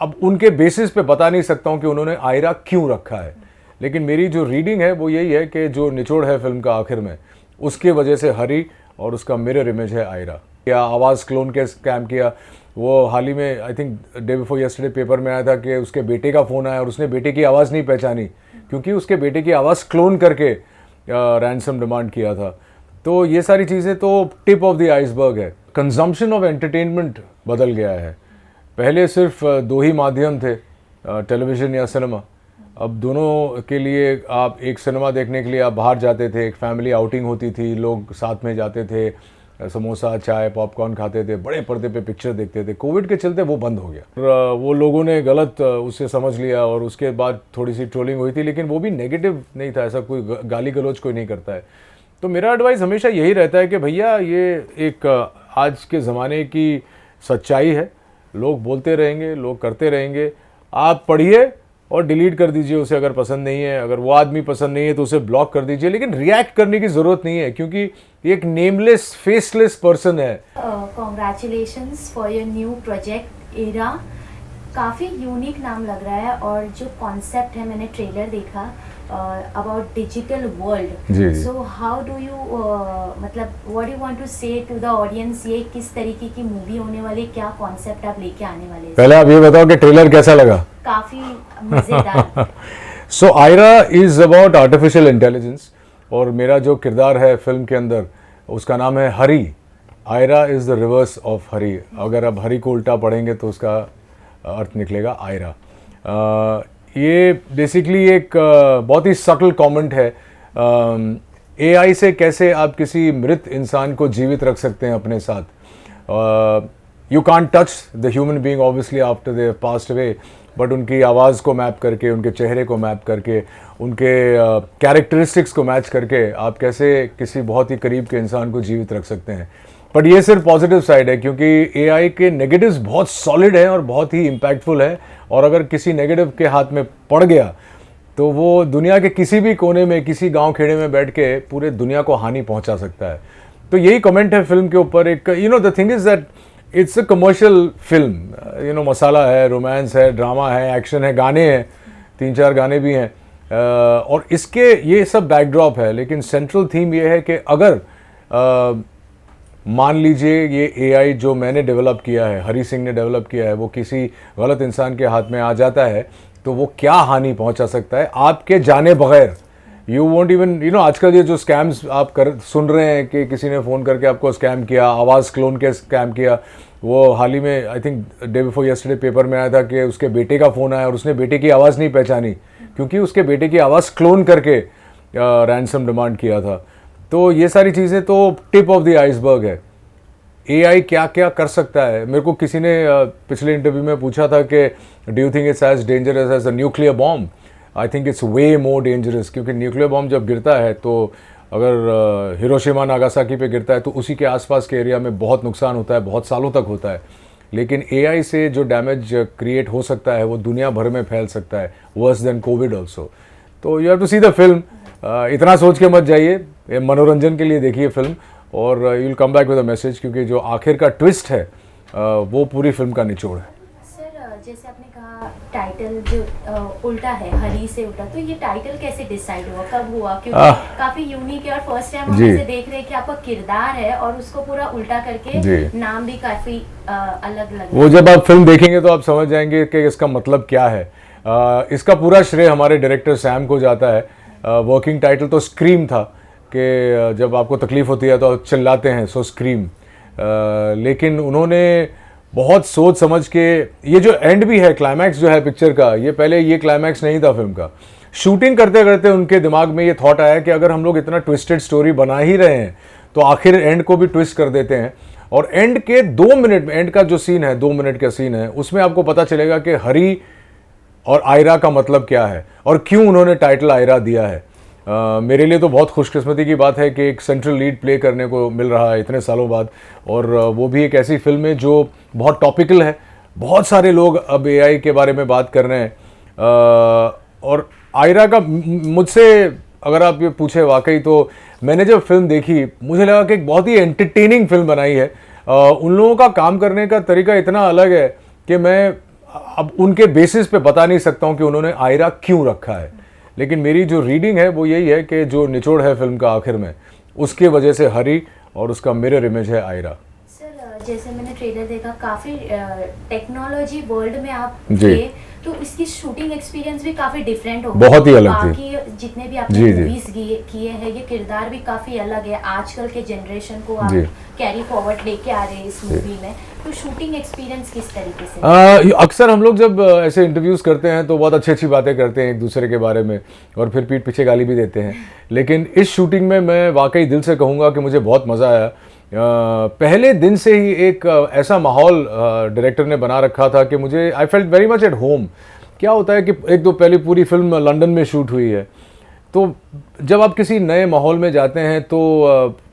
अब उनके बेसिस पे बता नहीं सकता हूँ कि उन्होंने आयरा क्यों रखा है, लेकिन मेरी जो रीडिंग है वो यही है कि जो निचोड़ है फिल्म का आखिर में, उसके वजह से हरी और उसका मिरर इमेज है आयरा। या आवाज़ क्लोन के स्कैम किया, वो हाल ही में I think day before yesterday paper में आया था कि उसके बेटे का फ़ोन आया और उसने बेटे की आवाज़ नहीं पहचानी क्योंकि उसके बेटे की आवाज़ क्लोन करके रैंसम डिमांड किया था। तो ये सारी चीज़ें तो टिप ऑफ द आइसबर्ग है। कंजम्पशन ऑफ एंटरटेनमेंट बदल गया है। पहले सिर्फ दो ही माध्यम थे, टेलीविज़न या सिनेमा। अब दोनों के लिए आप एक सिनेमा देखने के लिए आप बाहर जाते थे, एक फैमिली आउटिंग होती थी, लोग साथ में जाते थे, समोसा चाय पॉपकॉर्न खाते थे, बड़े पर्दे पे पिक्चर देखते थे। कोविड के चलते वो बंद हो गया और वो लोगों ने गलत उससे समझ लिया और उसके बाद थोड़ी सी ट्रोलिंग हुई थी, लेकिन वो भी नेगेटिव नहीं था, ऐसा कोई गाली गलौज कोई नहीं करता है। तो मेरा एडवाइस हमेशा यही रहता है कि भैया ये एक आज के ज़माने की सच्चाई है, लोग बोलते रहेंगे, लोग करते रहेंगे, आप पढ़िए और डिलीट कर दीजिए उसे अगर पसंद नहीं है। अगर वो आदमी पसंद नहीं है तो उसे ब्लॉक कर दीजिए, लेकिन रिएक्ट करने की ज़रूरत नहीं है क्योंकि एक नेमलेस फेसलेस पर्सन है। Congratulations for your new project era. काफ़ी यूनिक नाम लग रहा है और जो कॉन्सेप्ट है, मैंने ट्रेलर देखा about digital world. So how do you मतलब व्हाट यू वांट टू से टू द ऑडियंस, ये किस तरीके की मूवी होने वाली, क्या कॉन्सेप्ट आप लेके आने वाले? पहले आप ये बताओ कि ट्रेलर कैसा लगा? काफ़ी मज़ेदार। So Iraah is about artificial intelligence और मेरा जो किरदार है फिल्म के अंदर उसका नाम है Hari. Iraah is the reverse of Hari. अगर आप हरी को उल्टा पढ़ेंगे तो उसका अर्थ निकलेगा आयरा। ये बेसिकली एक बहुत ही सटल कमेंट है। एआई से कैसे आप किसी मृत इंसान को जीवित रख सकते हैं अपने साथ। You can't touch the human being obviously after they passed away, but उनकी आवाज़ को मैप करके, उनके चेहरे को मैप करके, उनके कैरेक्टरिस्टिक्स को मैच करके आप कैसे किसी बहुत ही करीब के इंसान को जीवित रख सकते हैं। बट ये सिर्फ पॉजिटिव साइड है क्योंकि एआई के नेगेटिव्स बहुत सॉलिड हैं और बहुत ही इम्पैक्टफुल है, और अगर किसी नेगेटिव के हाथ में पड़ गया तो वो दुनिया के किसी भी कोने में, किसी गांव खेड़े में बैठ के पूरे दुनिया को हानि पहुंचा सकता है। तो यही कमेंट है फिल्म के ऊपर। एक the thing is that it's a commercial film. Masala है, रोमांस है, ड्रामा है, एक्शन है, गाने हैं, 3-4 गाने भी हैं, और इसके ये सब बैकड्रॉप है। लेकिन सेंट्रल थीम ये है कि अगर मान लीजिए ये एआई जो मैंने डेवलप किया है, हरी सिंह ने डेवलप किया है, वो किसी गलत इंसान के हाथ में आ जाता है तो वो क्या हानि पहुंचा सकता है आपके जाने बगैर। यू वोंट इवन आजकल ये जो स्कैम्स आप सुन रहे हैं कि किसी ने फ़ोन करके आपको स्कैम किया, आवाज़ क्लोन के स्कैम किया। वो हाल ही में I think day before yesterday paper में आया था कि उसके बेटे का फ़ोन आया और उसने बेटे की आवाज़ नहीं पहचानी क्योंकि उसके बेटे की आवाज़ क्लोन करके रैंसम डिमांड किया था। तो ये सारी चीज़ें तो टिप ऑफ द आइसबर्ग है। एआई क्या क्या कर सकता है। मेरे को किसी ने पिछले इंटरव्यू में पूछा था कि do you think it's as dangerous as a nuclear bomb. I think it's way more dangerous, क्योंकि न्यूक्लियर बॉम्ब जब गिरता है तो अगर हिरोशिमा नागासाकी पे गिरता है तो उसी के आसपास के एरिया में बहुत नुकसान होता है, बहुत सालों तक होता है। लेकिन एआई से जो डैमेज क्रिएट हो सकता है वो दुनिया भर में फैल सकता है, वर्स देन कोविड ऑल्सो। तो you have to see the film. इतना सोच के मत जाइए, मनोरंजन के लिए देखिए फिल्म और you will come back with a message, क्योंकि जो आखिर का ट्विस्ट है वो पूरी फिल्म का निचोड़ है। सर, जैसे आपने कहा टाइटल जो उल्टा है, हरी से उल्टा, तो ये टाइटल कैसे डिसाइड हुआ, कब हुआ? क्योंकि काफी यूनिक है और फर्स्ट टाइम हम ऐसे देख रहे हैं कि आपका किरदार है और उसको पूरा उल्टा करके नाम भी काफी अलग लग। वो जब आप फिल्म देखेंगे तो आप समझ जाएंगे कि इसका मतलब क्या है। इसका पूरा श्रेय हमारे डायरेक्टर सैम को जाता है। वर्किंग टाइटल तो स्क्रीम था कि जब आपको तकलीफ होती है तो आप चिल्लाते हैं, सो स्क्रीम। लेकिन उन्होंने बहुत सोच समझ के, ये जो एंड भी है, क्लाइमैक्स जो है पिक्चर का, ये पहले ये क्लाइमैक्स नहीं था फिल्म का। शूटिंग करते करते उनके दिमाग में ये थॉट आया कि अगर हम लोग इतना ट्विस्टेड स्टोरी बना ही रहे हैं तो आखिर एंड को भी ट्विस्ट कर देते हैं। और एंड के 2 मिनट में, एंड का जो सीन है 2 मिनट का सीन है, उसमें आपको पता चलेगा कि हरी और आयरा का मतलब क्या है और क्यों उन्होंने टाइटल आयरा दिया है। मेरे लिए तो बहुत खुशकिस्मती की बात है कि एक सेंट्रल लीड प्ले करने को मिल रहा है इतने सालों बाद, और वो भी एक ऐसी फिल्म है जो बहुत टॉपिकल है। बहुत सारे लोग अब एआई के बारे में बात कर रहे हैं, और आयरा का मुझसे अगर आप ये पूछे वाकई तो मैंने जब फिल्म देखी मुझे लगा कि एक बहुत ही एंटरटेनिंग फिल्म बनाई है। उन लोगों का काम करने का तरीका इतना अलग है कि मैं अब उनके बेसिस पे बता नहीं सकता हूँ कि उन्होंने आयरा क्यों रखा है, लेकिन मेरी जो रीडिंग है वो यही है कि जो निचोड़ है फिल्म का आखिर में, उसके वजह से हरी और उसका मिरर इमेज है आयरा। सर जैसे मैंने ट्रेलर देखा, काफ़ी टेक्नोलॉजी वर्ल्ड में आप जी। थे, तो इसकी शूटिंग एक्सपीरियंस भी काफ़ी डिफरेंट होगा। बहुत ही अलग थी। बाकी जितने भी आपने जी, जी। मूवीज किए हैं, ये किरदार भी काफ़ी अलग है। आजकल के जनरेशन को आप जी। कैरी फॉरवर्ड लेके आ रहे हैं इस मूवी में, तो शूटिंग एक्सपीरियंस किस तरीके से? अक्सर हम लोग जब ऐसे इंटरव्यूज़ करते हैं तो बहुत अच्छी अच्छी बातें करते हैं एक दूसरे के बारे में और फिर पीठ पीछे गाली भी देते हैं, लेकिन इस शूटिंग में मैं वाकई दिल से कहूँगा कि मुझे बहुत मज़ा आया। पहले दिन से ही एक ऐसा माहौल डायरेक्टर ने बना रखा था कि मुझे I felt very much at home. क्या होता है कि एक दो पहले पूरी फिल्म लंदन में शूट हुई है, तो जब आप किसी नए माहौल में जाते हैं तो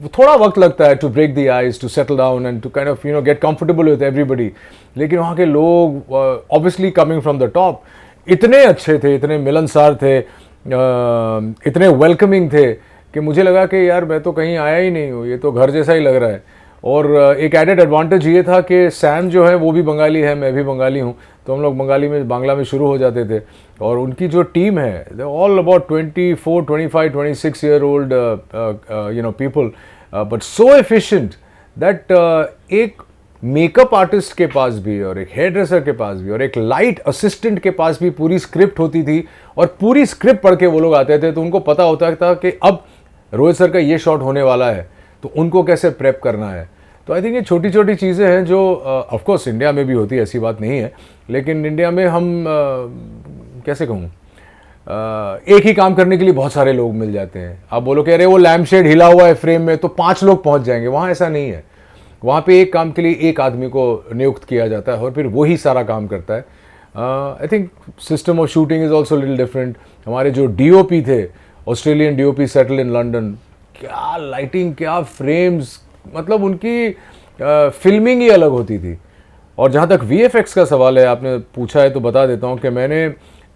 थोड़ा वक्त लगता है to break the ice, to settle down and to kind of get comfortable with everybody. लेकिन वहाँ के लोग obviously coming from the top इतने अच्छे थे, इतने मिलनसार थे, इतने वेलकमिंग थे कि मुझे लगा कि यार मैं तो कहीं आया ही नहीं हूँ, ये तो घर जैसा ही लग रहा है। और एक एडेड एडवांटेज ये था कि सैम जो है वो भी बंगाली है, मैं भी बंगाली हूँ, तो हम लोग बांग्ला में शुरू हो जाते थे। और उनकी जो टीम है, they all about 24, 25, 26 year old people, but so efficient that एक मेकअप आर्टिस्ट के पास भी और एक हेयर ड्रेसर के पास भी और एक लाइट असिस्टेंट के पास भी पूरी स्क्रिप्ट होती थी, और पूरी स्क्रिप्ट पढ़ के वो लोग आते थे, तो उनको पता होता था कि अब रोहित सर का ये शॉट होने वाला है, तो उनको कैसे प्रेप करना है। तो आई थिंक ये छोटी छोटी चीज़ें हैं जो ऑफ कोर्स इंडिया में भी होती है, ऐसी बात नहीं है, लेकिन इंडिया में हम कैसे कहूँ, एक ही काम करने के लिए बहुत सारे लोग मिल जाते हैं। आप बोलो कि अरे वो लैम्प शेड हिला हुआ है फ्रेम में तो 5 लोग पहुंच जाएंगे, वहाँ ऐसा नहीं है। वहाँ पे एक काम के लिए एक आदमी को नियुक्त किया जाता है और फिर वही सारा काम करता है। I think system of shooting is also little different. हमारे जो DOP थे, Australian DOP settle in London, क्या लाइटिंग, क्या फ्रेम्स, मतलब उनकी फिल्मिंग ही अलग होती थी। और जहाँ तक VFX का सवाल है, आपने पूछा है तो बता देता हूँ कि मैंने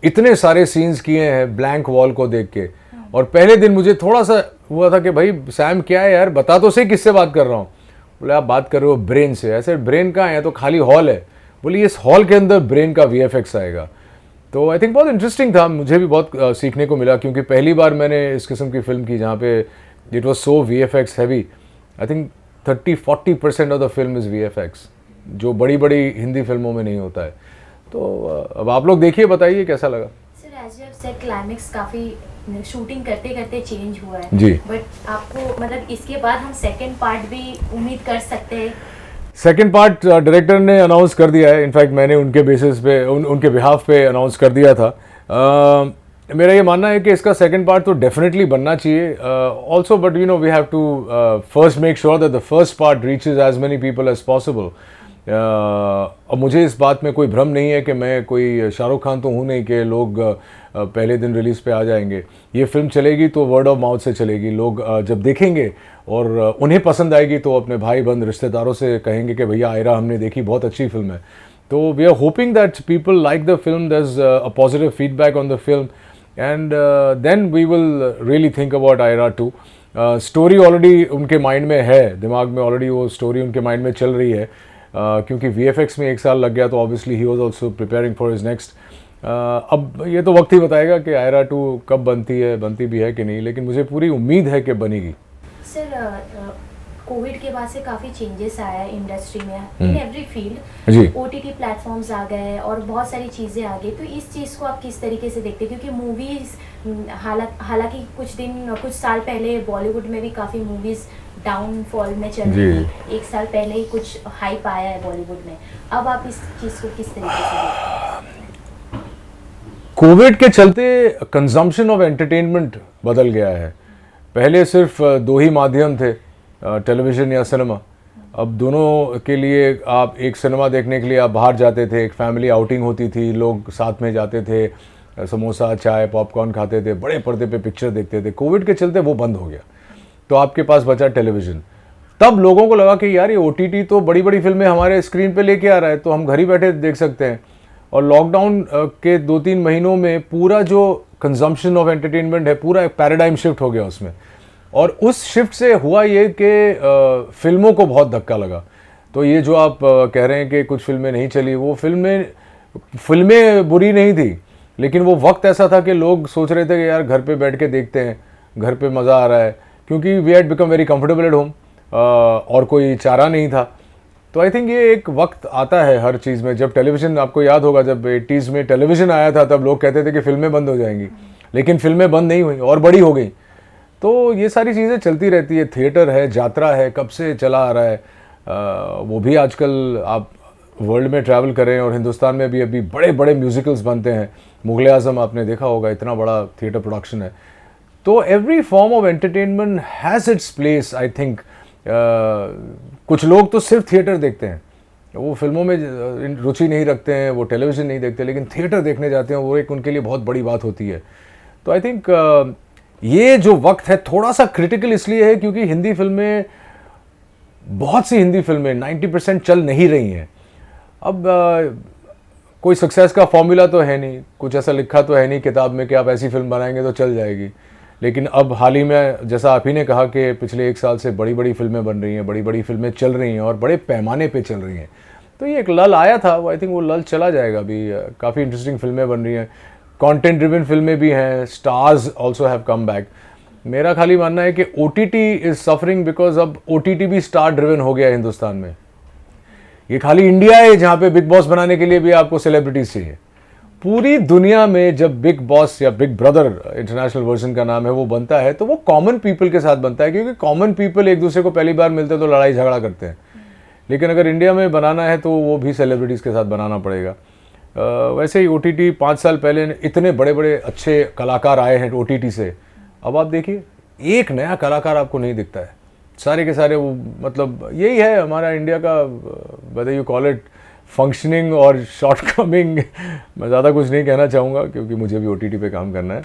इतने सारे सीन्स किए हैं ब्लैंक वॉल को देख के, और पहले दिन मुझे थोड़ा सा हुआ था कि भाई सैम क्या है यार, बता तो सही किससे बात कर रहा हूँ। बोले आप बात कर रहे हो ब्रेन से। ऐसे ब्रेन कहाँ है, तो खाली हॉल है। बोली इस हॉल के अंदर ब्रेन का VFX आएगा। तो आई थिंक बहुत इंटरेस्टिंग था, मुझे भी बहुत सीखने को मिला, क्योंकि पहली बार मैंने इस किस्म की फिल्म की जहाँ पे it was so VFX heavy. I think 30-40% of the film is VFX, जो बड़ी बड़ी हिंदी फिल्मों में नहीं होता है। तो अब आप लोग देखिए, बताइए कैसा लगा। Sir as you have said, climax काफ़ी शूटिंग करते करते चेंज हुआ है जी, बट आपको मतलब इसके बाद हम सेकंड पार्ट भी उम्मीद कर सकते हैं? सेकंड पार्ट डायरेक्टर ने अनाउंस कर दिया है। इनफैक्ट मैंने उनके बेसिस पे उनके बिहाफ पे अनाउंस कर दिया था। मेरा ये मानना है कि इसका सेकंड पार्ट तो डेफिनेटली बनना चाहिए also, but we have to first make sure that the first part reaches as many people as possible. अब मुझे इस बात में कोई भ्रम नहीं है कि मैं कोई शाहरुख खान तो हूँ नहीं कि लोग पहले दिन रिलीज़ पे आ जाएंगे। ये फिल्म चलेगी तो वर्ड ऑफ माउथ से चलेगी। लोग जब देखेंगे और उन्हें पसंद आएगी तो अपने भाई बंद रिश्तेदारों से कहेंगे कि भैया आयरा हमने देखी, बहुत अच्छी फिल्म है। तो we are hoping that people like the film, there is a positive feedback on the film, and then we will really think about Aira 2। Story already उनके माइंड में है, दिमाग में ऑलरेडी वो स्टोरी उनके माइंड में चल रही है। क्योंकि VFX में 1 साल लग गया, तो obviously he was also preparing for his next. अब ये तो वक्त ही बताएगा कि आयरा 2 कब बनती भी है कि नहीं, लेकिन मुझे पूरी उम्मीद है कि बनेगी। सर कोविड के बाद से काफ़ी चेंजेस आया है इंडस्ट्री में, इन एवरी फील्ड। जी, OTT प्लेटफॉर्म्स आ गए और बहुत सारी चीज़ें आ गई, तो इस चीज़ को आप किस तरीके से देखते हैं? क्योंकि मूवीज़ हालांकि कुछ साल पहले बॉलीवुड में भी काफ़ी मूवीज़ डाउनफॉल में चल रही थी। 1 साल पहले ही कुछ हाइप आया है बॉलीवुड में, अब आप इस चीज़ को किस तरीके से देखते हैं? कोविड के चलते कंजम्पशन ऑफ एंटरटेनमेंट बदल गया है। पहले सिर्फ 2 ही माध्यम थे, टेलीविज़न या सिनेमा। अब दोनों के लिए आप एक सिनेमा देखने के लिए आप बाहर जाते थे, एक फैमिली आउटिंग होती थी, लोग साथ में जाते थे, समोसा चाय पॉपकॉर्न खाते थे, बड़े पर्दे पे पिक्चर देखते थे। कोविड के चलते वो बंद हो गया, तो आपके पास बचा टेलीविज़न। तब लोगों को लगा कि यार ये OTT तो बड़ी बड़ी फिल्में हमारे स्क्रीन पे लेके आ रहा है, तो हम घर ही बैठे देख सकते हैं। और लॉकडाउन के 2-3 महीनों में पूरा जो कंजम्पशन ऑफ एंटरटेनमेंट है, पूरा एक पैराडाइम शिफ्ट हो गया उसमें। और उस शिफ्ट से हुआ ये कि फिल्मों को बहुत धक्का लगा। तो ये जो आप कह रहे हैं कि कुछ फिल्में नहीं चली, वो फिल्में फिल्में बुरी नहीं थी, लेकिन वो वक्त ऐसा था कि लोग सोच रहे थे कि यार घर पे बैठ के देखते हैं, घर पे मज़ा आ रहा है, क्योंकि we had become very comfortable at home और कोई चारा नहीं था। तो आई थिंक ये एक वक्त आता है हर चीज़ में। जब टेलीविज़न, आपको याद होगा जब 80s में टेलीविज़न आया था, तब लोग कहते थे कि फिल्में बंद हो जाएंगी, लेकिन फिल्में बंद नहीं हुई और बड़ी हो गई। तो ये सारी चीज़ें चलती रहती है। थिएटर है, यात्रा है, कब से चला आ रहा है। वो भी आजकल आप वर्ल्ड में ट्रैवल करें और हिंदुस्तान में भी अभी बड़े बड़े म्यूजिकल्स बनते हैं। मुग़ल आज़म आपने देखा होगा, इतना बड़ा थिएटर प्रोडक्शन है। तो every form of entertainment has its place I think. कुछ लोग तो सिर्फ थिएटर देखते हैं, वो फिल्मों में रुचि नहीं रखते हैं, वो टेलीविज़न नहीं देखते, लेकिन थिएटर देखने जाते हैं, वो एक उनके लिए बहुत बड़ी बात होती है। तो आई थिंक ये जो वक्त है थोड़ा सा क्रिटिकल इसलिए है क्योंकि हिंदी फिल्में, बहुत सी हिंदी फिल्में 90% चल नहीं रही हैं। अब कोई सक्सेस का फॉर्मूला तो है नहीं, कुछ ऐसा लिखा तो है नहीं किताब में कि आप ऐसी फिल्म बनाएंगे तो चल जाएगी। लेकिन अब हाल ही में, जैसा आप ही ने कहा कि पिछले 1 साल से बड़ी बड़ी फिल्में बन रही हैं, बड़ी बड़ी फिल्में चल रही हैं और बड़े पैमाने पे चल रही हैं। तो ये एक लल आया था, वो आई थिंक वो लल चला जाएगा। अभी काफ़ी इंटरेस्टिंग फिल्में बन रही हैं, कंटेंट ड्रिवन फिल्में भी हैं, stars also have come back. मेरा खाली मानना है कि OTT इज़ सफरिंग बिकॉज अब OTT भी स्टार ड्रिवन हो गया है हिंदुस्तान में। ये खाली इंडिया है जहाँ पे बिग बॉस बनाने के लिए भी आपको सेलिब्रिटीज़ चाहिए। पूरी दुनिया में जब बिग बॉस या बिग ब्रदर इंटरनेशनल वर्जन का नाम है वो बनता है, तो वो कॉमन पीपल के साथ बनता है, क्योंकि कॉमन पीपल एक दूसरे को पहली बार मिलते तो लड़ाई झगड़ा करते हैं। लेकिन अगर इंडिया में बनाना है तो वो भी सेलिब्रिटीज़ के साथ बनाना पड़ेगा। वैसे ही OTT 5 साल पहले इतने बड़े बड़े अच्छे कलाकार आए हैं OTT से, अब आप देखिए एक नया कलाकार आपको नहीं दिखता है, सारे के सारे वो, मतलब यही है हमारा इंडिया का, whether you call it functioning और शॉर्टकमिंग। मैं ज़्यादा कुछ नहीं कहना चाहूँगा क्योंकि मुझे भी OTT पे काम करना है।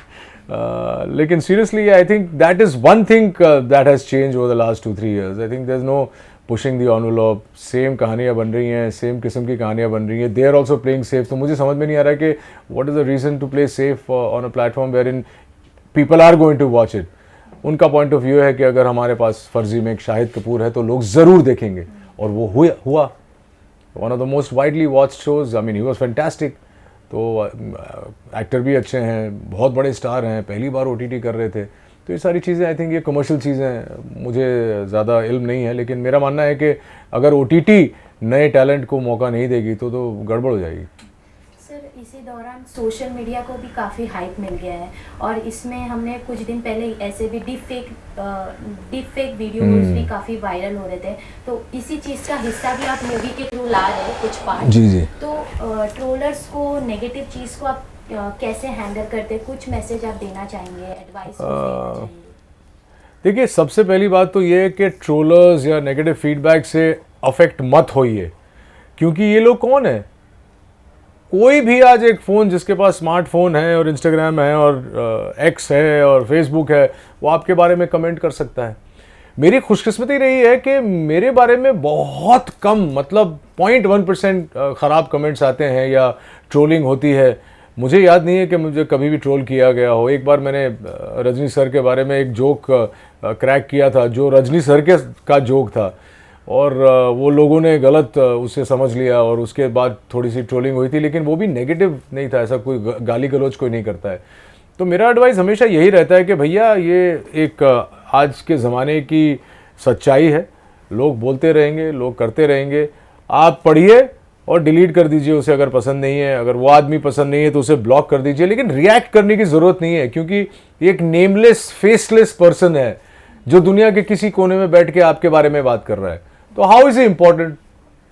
लेकिन seriously I think that is one thing that has change over the last 2-3 years. I think there is no pushing the envelope, same कहानियाँ बन रही हैं, सेम किस्म की कहानियाँ बन रही हैं। They are also playing safe. तो मुझे समझ में नहीं आ रहा है कि what is the reason to play safe on a platform where in people are going to watch it. उनका पॉइंट ऑफ व्यू है कि अगर हमारे पास फर्जी में एक शाहिद कपूर है तो लोग ज़रूर देखेंगे, और वो हुआ one of the most widely watch shows. I mean he was fantastic. तो एक्टर भी अच्छे हैं, बहुत बड़े स्टार हैं, पहली बार OTT कर रहे थे। तो ये सारी चीज़ें आई थिंक ये कमर्शियल चीज़ें हैं, मुझे ज़्यादा इल्म नहीं है, लेकिन मेरा मानना है कि अगर OTT नए टैलेंट को मौका नहीं देगी तो गड़बड़ हो जाएगी। सर, इसी दौरान सोशल मीडिया को भी काफ़ी हाइप मिल गया है, और इसमें हमने कुछ दिन पहले ऐसे भी डीप फेक वीडियोस भी काफ़ी वायरल हो रहे थे। तो इसी चीज़ का हिस्सा भी आप मूवी के थ्रू ला रहे हैं कुछ पार्ट। जी। तो ट्रोलर्स को, नेगेटिव चीज़ को आप कैसे हैंडल करते हैं? कुछ मैसेज आप देना चाहेंगे, एडवाइस देना चाहेंगे? देखिए, सबसे पहली बात तो ये है कि ट्रोलर्स या नेगेटिव फीडबैक से अफेक्ट मत होइए, क्योंकि ये लोग कौन है? कोई भी आज एक फ़ोन, जिसके पास स्मार्टफोन है और इंस्टाग्राम है और X है और फेसबुक है, वो आपके बारे में कमेंट कर सकता है। मेरी खुशकिस्मती रही है कि मेरे बारे में बहुत कम, मतलब 0.1% ख़राब कमेंट्स आते हैं या ट्रोलिंग होती है। मुझे याद नहीं है कि मुझे कभी भी ट्रोल किया गया हो। एक बार मैंने रजनी सर के बारे में एक जोक क्रैक किया था, जो रजनी सर का जोक था, और वो लोगों ने गलत उसे समझ लिया और उसके बाद थोड़ी सी ट्रोलिंग हुई थी, लेकिन वो भी नेगेटिव नहीं था, ऐसा कोई गाली गलौज कोई नहीं करता है। तो मेरा एडवाइस हमेशा यही रहता है कि भैया, ये एक आज के ज़माने की सच्चाई है, लोग बोलते रहेंगे, लोग करते रहेंगे, आप पढ़िए और डिलीट कर दीजिए उसे अगर पसंद नहीं है। अगर वो आदमी पसंद नहीं है तो उसे ब्लॉक कर दीजिए, लेकिन रिएक्ट करने की ज़रूरत नहीं है, क्योंकि एक नेमलेस, फेसलेस पर्सन है जो दुनिया के किसी कोने में बैठ के आपके बारे में बात कर रहा है। तो how is he important?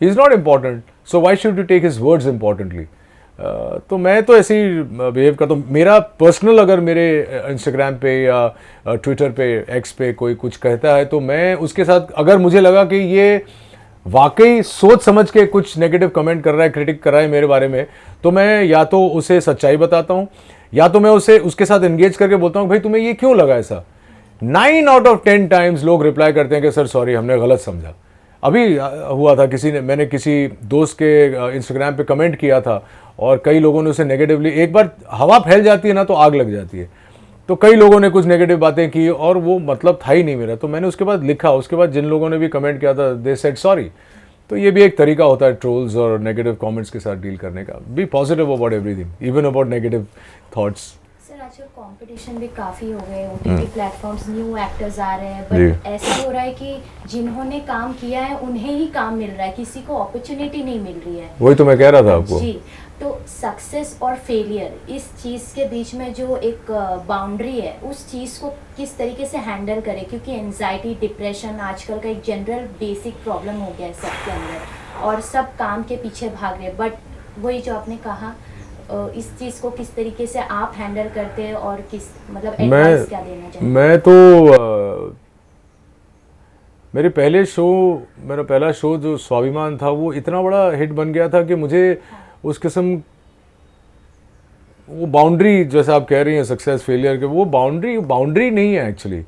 He is not important, so why should you take his words importantly? तो मैं तो ऐसे ही बिहेव करता हूँ। मेरा पर्सनल, अगर मेरे इंस्टाग्राम पे या ट्विटर पे, X पे कोई कुछ कहता है, तो मैं उसके साथ, अगर मुझे लगा कि ये वाकई सोच समझ के कुछ नेगेटिव कमेंट कर रहा है, क्रिटिक कर रहा है मेरे बारे में, तो मैं या तो उसे सच्चाई बताता हूँ, या तो मैं उसके साथ एंगेज करके बोलता हूँ भाई तुम्हें ये क्यों लगा ऐसा। 9 out of 10 टाइम्स लोग रिप्लाई करते हैं कि सर सॉरी, हमने गलत समझा। अभी हुआ था, मैंने किसी दोस्त के इंस्टाग्राम पे कमेंट किया था और कई लोगों ने उसे नेगेटिवली, एक बार हवा फैल जाती है ना तो आग लग जाती है, तो कई लोगों ने कुछ नेगेटिव बातें की और वो मतलब था ही नहीं मेरा। तो मैंने उसके बाद लिखा, उसके बाद जिन लोगों ने भी कमेंट किया था, दे सेड सॉरी। तो ये भी एक तरीका होता है ट्रोल्स और नेगेटिव कमेंट्स के साथ डील करने का. Be positive about everything, even about negative thoughts. Sir आजकल कंपटीशन भी काफ़ी हो गए, ओटीटी प्लेटफॉर्म्स, न्यू एक्टर्स आ रहे हैं, बट ऐसा हो रहा है कि जिन्होंने काम किया है उन्हें ही काम मिल रहा है, किसी को अपॉर्चुनिटी नहीं मिल रही है. वही तो मैं कह रहा था आपको जी. तो सक्सेस और फेलियर, इस चीज़ के बीच में जो एक बाउंड्री है, उस चीज़ को किस तरीके से हैंडल करें, क्योंकि एंजाइटी, डिप्रेशन आजकल का एक जनरल बेसिक प्रॉब्लम हो गया है सबके अंदर, और सब काम के पीछे भाग रहे हैं. बट वही जो आपने कहा, इस चीज़ को किस तरीके से आप हैंडल करते हैं और किस मतलब एडवाइस क्या देना चाहते हैं? मैं तो मेरा पहला शो जो स्वाभिमान था वो इतना बड़ा हिट बन गया था कि मुझे उस किस्म वो बाउंड्री, जैसे आप कह रही हैं सक्सेस फेलियर के, वो बाउंड्री नहीं है एक्चुअली.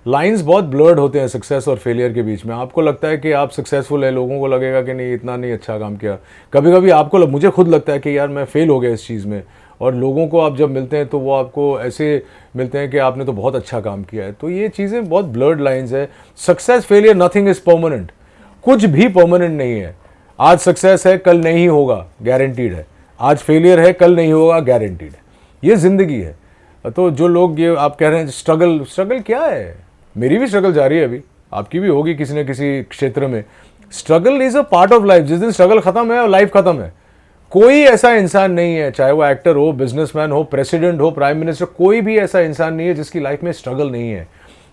लाइंस बहुत ब्लर्ड होते हैं सक्सेस और फेलियर के बीच में. आपको लगता है कि आप सक्सेसफुल है, लोगों को लगेगा कि नहीं इतना नहीं अच्छा काम किया. कभी कभी आपको मुझे खुद लगता है कि यार मैं फेल हो गया इस चीज़ में, और लोगों को आप जब मिलते हैं तो वो आपको ऐसे मिलते हैं कि आपने तो बहुत अच्छा काम किया है. तो ये चीज़ें बहुत ब्लर्ड लाइंस है. Success failure nothing is permanent, कुछ भी परमानेंट नहीं है. आज सक्सेस है कल नहीं होगा, गारंटीड है. आज फेलियर है कल नहीं होगा, गारंटीड है. ये ज़िंदगी है. तो जो लोग ये आप कह रहे हैं स्ट्रगल क्या है, मेरी भी स्ट्रगल जारी है अभी, आपकी भी होगी किसी न किसी क्षेत्र में. Struggle is a part of life. जिस दिन स्ट्रगल ख़त्म है और लाइफ ख़त्म है. कोई ऐसा इंसान नहीं है, चाहे वो एक्टर हो, बिजनेसमैन हो, प्रेसिडेंट हो, प्राइम मिनिस्टर, कोई भी ऐसा इंसान नहीं है जिसकी लाइफ में स्ट्रगल नहीं है.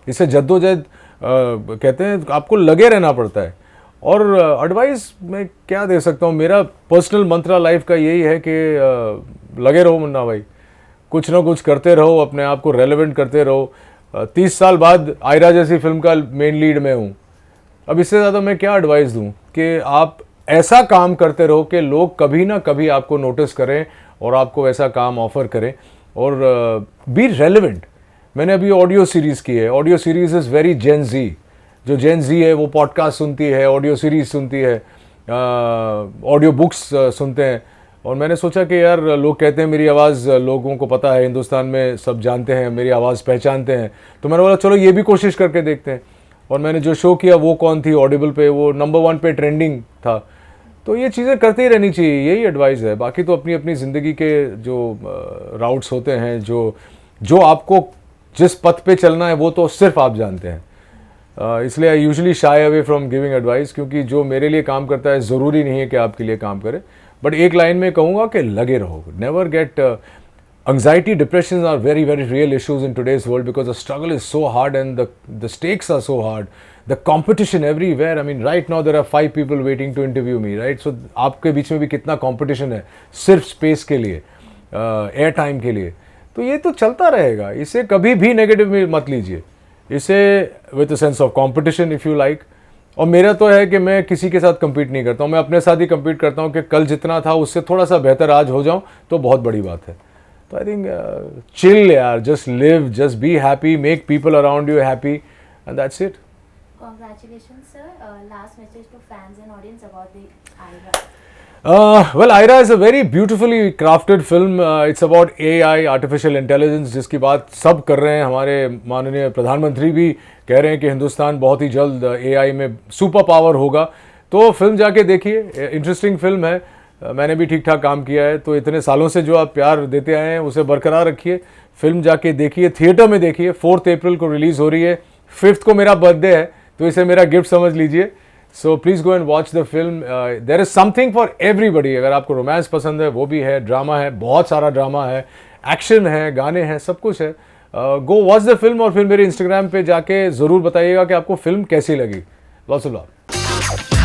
इसे जद्दोजहद कहते हैं, आपको लगे रहना पड़ता है. और एडवाइस मैं क्या दे सकता हूँ, मेरा पर्सनल मंत्रा लाइफ का यही है कि लगे रहो मुन्ना भाई, कुछ ना कुछ करते रहो, अपने आप को रेलेवेंट करते रहो. 30 साल बाद आयरा जैसी फिल्म का मेन लीड में हूँ. अब इससे ज़्यादा मैं क्या एडवाइस दूँ कि आप ऐसा काम करते रहो कि लोग कभी ना कभी आपको नोटिस करें और आपको ऐसा काम ऑफर करें, और बी रेलेवेंट. मैंने अभी ऑडियो सीरीज़ की है. ऑडियो सीरीज़ इज़ वेरी जेन जी. जो जेन जी है वो पॉडकास्ट सुनती है, ऑडियो सीरीज़ सुनती है, ऑडियो बुक्स सुनते हैं. और मैंने सोचा कि यार लोग कहते हैं मेरी आवाज़ लोगों को पता है, हिंदुस्तान में सब जानते हैं, मेरी आवाज़ पहचानते हैं. तो मैंने बोला चलो ये भी कोशिश करके देखते हैं. और मैंने जो शो किया वो कौन थी, ऑडिबल पे वो नंबर 1 पे ट्रेंडिंग था. तो ये चीज़ें करते ही रहनी चाहिए, यही एडवाइस है. बाकी तो अपनी अपनी ज़िंदगी के जो राउट्स होते हैं, जो आपको जिस पथ पे चलना है वो तो सिर्फ आप जानते हैं. इसलिए I usually shy away from giving advice, क्योंकि जो मेरे लिए काम करता है ज़रूरी नहीं है कि आपके लिए काम करे. बट एक लाइन में कहूँगा कि लगे रहो. Never get anxiety, depressions are very very real issues in today's world because the struggle is so hard and the stakes are so hard. The competition everywhere. I mean right now there are 5 people waiting to interview me, right? So आपके बीच में भी कितना competition है सिर्फ space के लिए, air time के लिए. तो ये तो चलता रहेगा. इसे कभी भी नेगेटिव में मत लीजिए. इसे with a sense of competition if you like. और मेरा तो है कि मैं किसी के साथ compete नहीं करता हूँ, मैं अपने साथ ही compete करता हूँ कि कल जितना था उससे थोड़ा सा बेहतर आज हो जाऊँ तो बहुत बड़ी बात है. तो आई थिंक चिल यार, just live, just be happy, make people around you happy, and that's it. Congratulations, sir. Last message to fans and audience about the Aira. Well, Aira is a very beautifully crafted film. It's about AI, artificial intelligence, जिसकी बात सब कर रहे हैं. हमारे माननीय प्रधानमंत्री भी कह रहे हैं कि हिंदुस्तान बहुत ही जल्द AI में सुपर पावर होगा. तो फिल्म जाके देखिए, इंटरेस्टिंग फिल्म है. मैंने भी ठीक ठाक काम किया है. तो इतने सालों से जो आप प्यार देते आए हैं उसे बरकरार रखिए. फिल्म जाके देखिए, थिएटर में देखिए. 4 अप्रैल को रिलीज़ हो रही है. 5 को मेरा बर्थडे है, तो इसे मेरा गिफ्ट समझ लीजिए. So please go and watch the film. There is something for everybody. अगर आपको रोमांस पसंद है वो भी है, ड्रामा है, बहुत सारा ड्रामा है, एक्शन है, गाने हैं, सब कुछ है. गो वॉच द फिल्म और फिर मेरे इंस्टाग्राम पे जाके ज़रूर बताइएगा कि आपको फिल्म कैसी लगी. Lots of love.